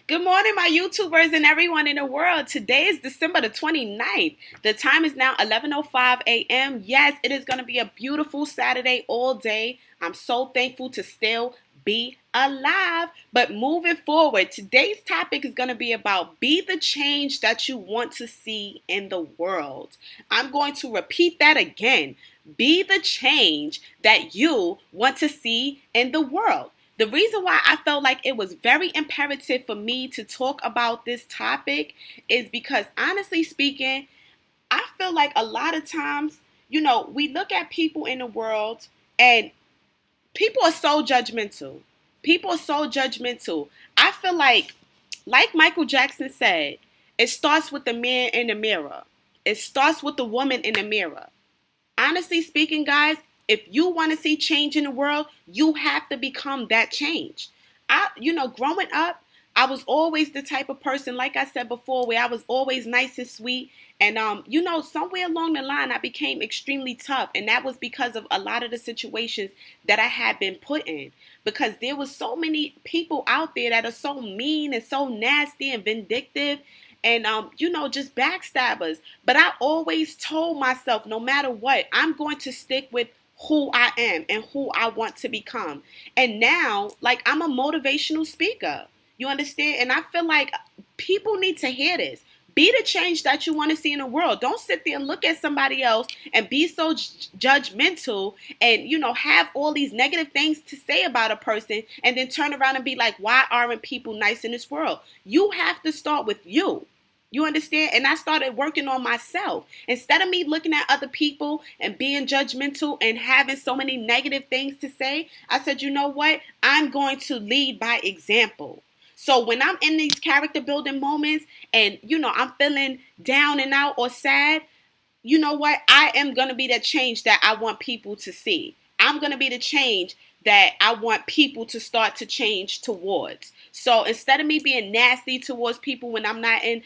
Good morning, my YouTubers and everyone in the world. Today is December the 29th. The time is now 11:05 a.m. Yes, it is going to be a beautiful Saturday all day. I'm so thankful to still be alive. But moving forward, today's topic is going to be about be the change that you want to see in the world. I'm going to repeat that again. Be the change that you want to see in the world. The reason why I felt like it was very imperative for me to talk about this topic is because, honestly speaking, I feel like a lot of times, we look at people in the world and people are so judgmental. People are so judgmental. I feel like Michael Jackson said, it starts with the man in the mirror. It starts with the woman in the mirror. Honestly speaking, guys, if you want to see change in the world, you have to become that change. Growing up, I was always the type of person, like I said before, where I was always nice and sweet. And, somewhere along the line, I became extremely tough. And that was because of a lot of the situations that I had been put in. Because there was so many people out there that are so mean and so nasty and vindictive and just backstabbers. But I always told myself, no matter what, I'm going to stick with who I am and who I want to become. And now, like, I'm a motivational speaker. You understand? And I feel like people need to hear this. Be the change that you want to see in the world. Don't sit there and look at somebody else and be so judgmental and, have all these negative things to say about a person and then turn around and be like, why aren't people nice in this world? You have to start with you. You understand? And I started working on myself. Instead of me looking at other people and being judgmental and having so many negative things to say, I said, you know what? I'm going to lead by example. So when I'm in these character building moments and, I'm feeling down and out or sad, you know what? I am going to be the change that I want people to see. I'm going to be the change that I want people to start to change towards. So instead of me being nasty towards people when I'm not in,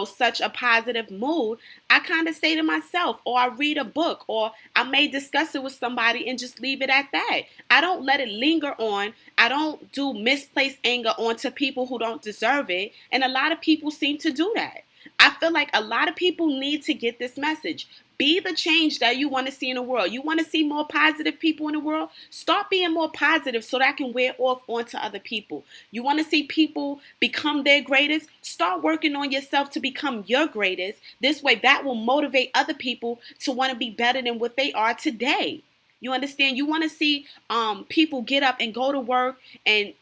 such a positive mood, I kind of say to myself, or I read a book, or I may discuss it with somebody and just leave it at that. I don't let it linger on. I don't do misplaced anger onto people who don't deserve it. And a lot of people seem to do that. I feel like a lot of people need to get this message. Be the change that you want to see in the world. You want to see more positive people in the world? Start being more positive so that can wear off onto other people. You want to see people become their greatest? Start working on yourself to become your greatest. This way, that will motivate other people to want to be better than what they are today. You understand? You want to see people get up and go to work and,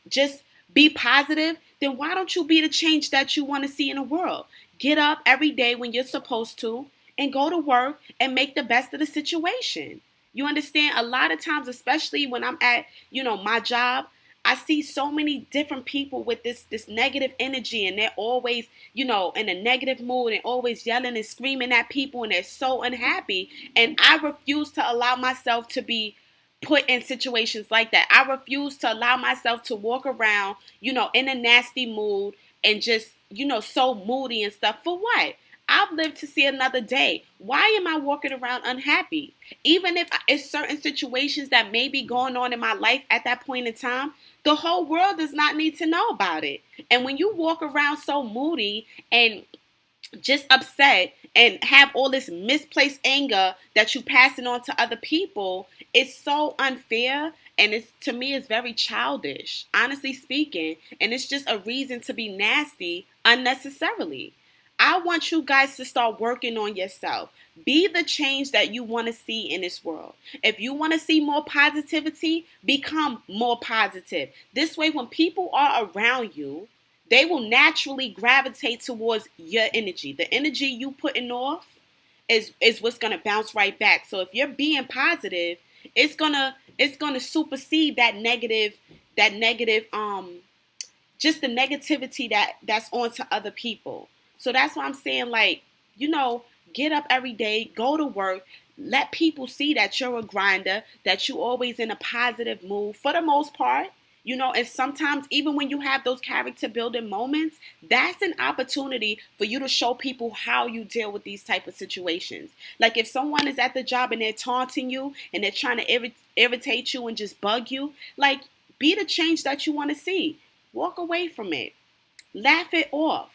just be positive, then why don't you be the change that you want to see in the world? Get up every day when you're supposed to and go to work and make the best of the situation. You understand? A lot of times, especially when I'm at, my job, I see so many different people with this negative energy and they're always, in a negative mood and always yelling and screaming at people and they're so unhappy. And I refuse to allow myself to be put in situations like that. I refuse to allow myself to walk around, in a nasty mood and just, so moody and stuff. For what? I've lived to see another day. Why am I walking around unhappy? Even if it's certain situations that may be going on in my life at that point in time, the whole world does not need to know about it. And when you walk around so moody and just upset and have all this misplaced anger that you passing on to other people, it's so unfair and it's, to me, it's very childish, honestly speaking, and it's just a reason to be nasty unnecessarily. I want you guys to start working on yourself. Be the change that you want to see in this world. If you want to see more positivity, become more positive. This way, when people are around you, they will naturally gravitate towards your energy. The energy you putting off is what's gonna bounce right back. So if you're being positive, it's gonna supersede that negative just the negativity that's onto other people. So that's why I'm saying, like, get up every day, go to work, let people see that you're a grinder, that you're always in a positive mood for the most part. And sometimes even when you have those character building moments, that's an opportunity for you to show people how you deal with these type of situations. Like if someone is at the job and they're taunting you and they're trying to irritate you and just bug you, like be the change that you want to see. Walk away from it. Laugh it off.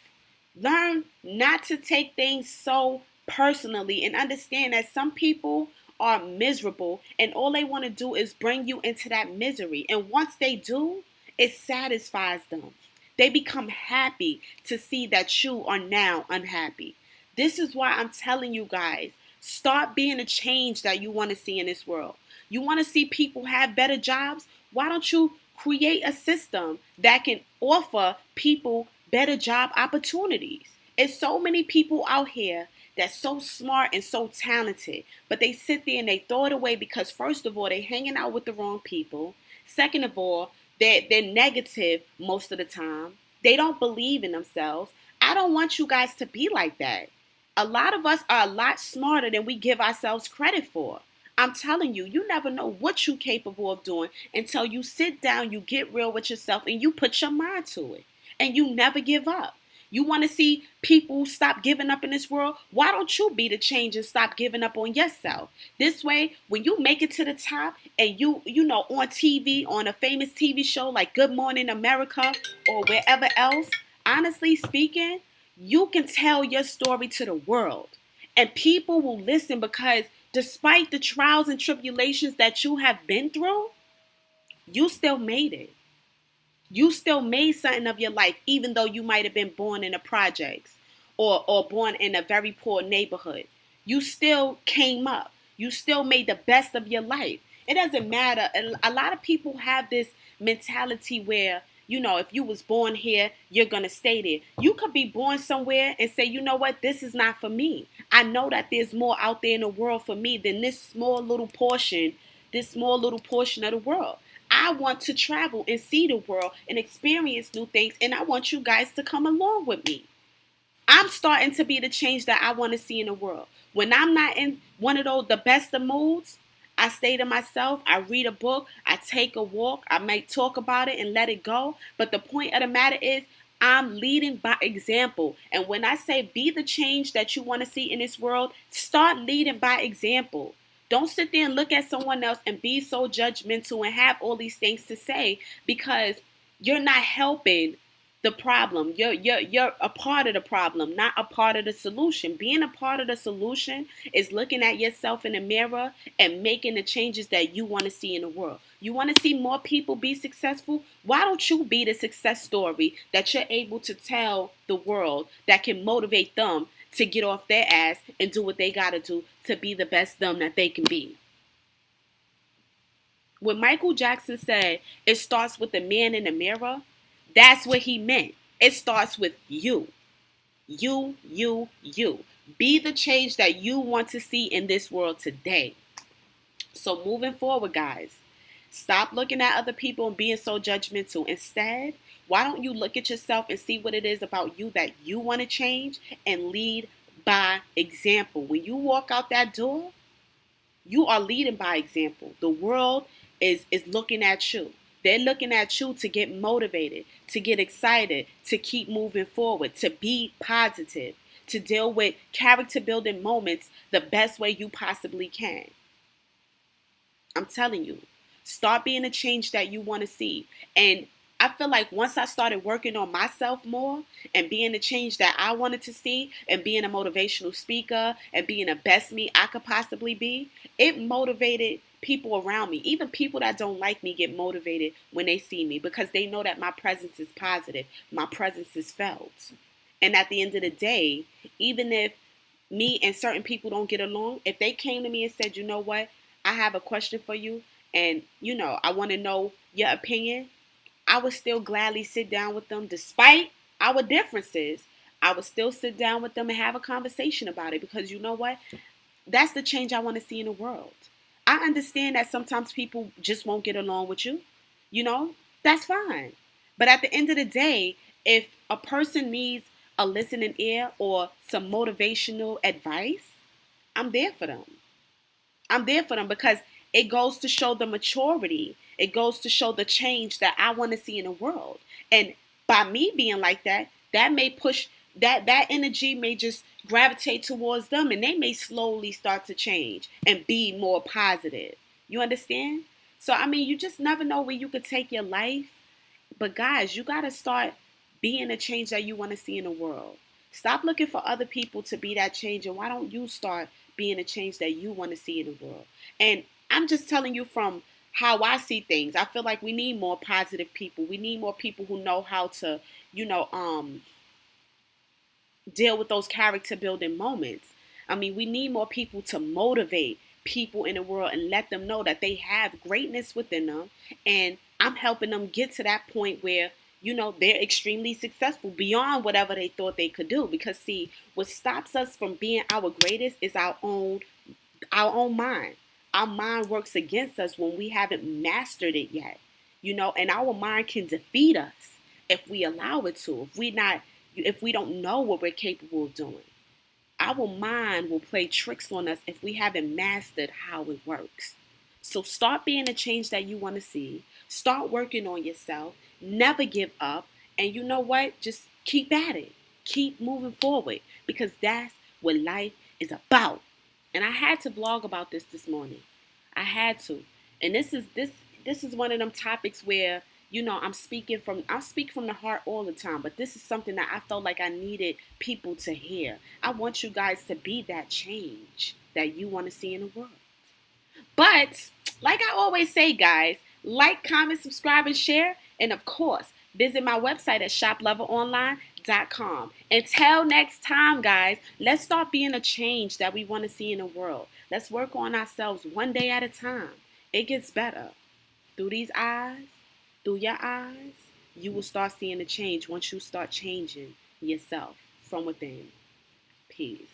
Learn not to take things so personally and understand that some people are miserable and all they want to do is bring you into that misery. And once they do, it satisfies them. They become happy to see that you are now unhappy. This is why I'm telling you guys, start being a change that you want to see in this world. You want to see people have better jobs? Why don't you create a system that can offer people better job opportunities? It's so many people out here that's so smart and so talented, but they sit there and they throw it away because first of all, they're hanging out with the wrong people. Second of all, they're negative most of the time. They don't believe in themselves. I don't want you guys to be like that. A lot of us are a lot smarter than we give ourselves credit for. I'm telling you, you never know what you're capable of doing until you sit down, you get real with yourself, and you put your mind to it. And you never give up. You want to see people stop giving up in this world? Why don't you be the change and stop giving up on yourself? This way, when you make it to the top and you know, on TV, on a famous TV show like Good Morning America or wherever else, honestly speaking, you can tell your story to the world. And people will listen because despite the trials and tribulations that you have been through, you still made it. You still made something of your life, even though you might have been born in the projects or born in a very poor neighborhood. You still came up. You still made the best of your life. It doesn't matter. A lot of people have this mentality where, you know, if you was born here, you're going to stay there. You could be born somewhere and say, you know what, this is not for me. I know that there's more out there in the world for me than this small little portion of the world. I want to travel and see the world and experience new things, and I want you guys to come along with me. I'm starting to be the change that I want to see in the world. When I'm not in one of those the best of moods, I stay to myself, I read a book, I take a walk, I might talk about it and let it go. But the point of the matter is I'm leading by example. And when I say be the change that you want to see in this world, start leading by example. Don't sit there and look at someone else and be so judgmental and have all these things to say because you're not helping the problem. You're a part of the problem, not a part of the solution. Being a part of the solution is looking at yourself in the mirror and making the changes that you want to see in the world. You want to see more people be successful? Why don't you be the success story that you're able to tell the world that can motivate them to get off their ass and do what they got to do to be the best them that they can be? When Michael Jackson said it starts with the man in the mirror, that's what he meant. It starts with you. You. Be the change that you want to see in this world today. So moving forward, guys, stop looking at other people and being so judgmental. Instead, why don't you look at yourself and see what it is about you that you want to change and lead by example? When you walk out that door, you are leading by example. The world is looking at you. They're looking at you to get motivated, to get excited, to keep moving forward, to be positive, to deal with character building moments the best way you possibly can. I'm telling you, start being the change that you want to see. And I feel like once I started working on myself more and being the change that I wanted to see and being a motivational speaker and being the best me I could possibly be, it motivated people around me. Even people that don't like me get motivated when they see me because they know that my presence is positive. My presence is felt. And at the end of the day, even if me and certain people don't get along, if they came to me and said, you know what, I have a question for you and, you know, I want to know your opinion, I would still gladly sit down with them despite our differences. I would still sit down with them and have a conversation about it because you know what? That's the change I want to see in the world. I understand that sometimes people just won't get along with you. You know, that's fine. But at the end of the day, if a person needs a listening ear or some motivational advice, I'm there for them. I'm there for them because it goes to show the maturity. It goes to show the change that I want to see in the world. And by me being like that, that may push that energy may just gravitate towards them and they may slowly start to change and be more positive. You understand? So I mean, you just never know where you could take your life. But guys, you got to start being the change that you want to see in the world. Stop looking for other people to be that change, and why don't you start being the change that you want to see in the world? And I'm just telling you from how I see things. I feel like we need more positive people. We need more people who know how to, deal with those character building moments. I mean, we need more people to motivate people in the world and let them know that they have greatness within them. And I'm helping them get to that point where, they're extremely successful beyond whatever they thought they could do. Because see, what stops us from being our greatest is our own mind. Our mind works against us when we haven't mastered it yet. And our mind can defeat us if we allow it to. If we don't know what we're capable of doing. Our mind will play tricks on us if we haven't mastered how it works. So start being the change that you want to see. Start working on yourself. Never give up. And you know what? Just keep at it. Keep moving forward because that's what life is about. And I had to vlog about this morning. I had to. And this is one of them topics where I speak from the heart all the time, but this is something that I felt like I needed people to hear. I want you guys to be that change that you want to see in the world. But like I always say, guys, like, comment, subscribe, and share. And of course, visit my website at shoploveronline.com. Until next time, guys, let's start being a change that we want to see in the world. Let's work on ourselves one day at a time. It gets better. Through these eyes, through your eyes, you will start seeing a change once you start changing yourself from within. Peace.